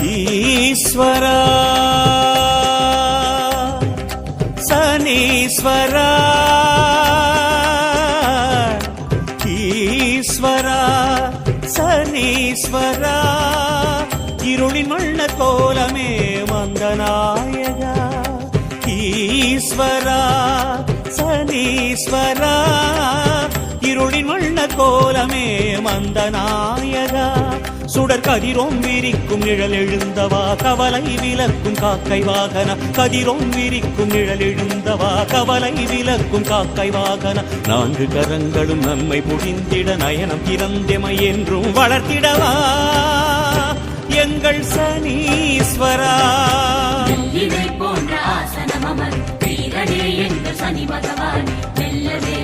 ஈஸ்வரா சனீஸ்வரா ஈஸ்வரா சனீஸ்வரா இருளின் வண்ண கோலமே வந்த நாயகா ஈஸ்வரா சனீஸ்வரா இருளின் வண்ண கோலமே வந்த நாயகா சுடர் கதிரோம் விரிக்கும் நிழல் எழுந்தவா கவலை விலக்கும் காக்கை வாகன கதிரோம் விரிக்கும் நிழல் எழுந்தவா கவலை விலக்கும் காக்கை வாகன நான்கு கரங்களும் நம்மை புரிந்திட நயனம் திறந்தெமை என்றும் வளர்த்திடவா எங்கள் சனீஸ்வரா போன்ற ஆசனம் அமர் வீரனே எங்கள் சனி பகவான் வெல்லவே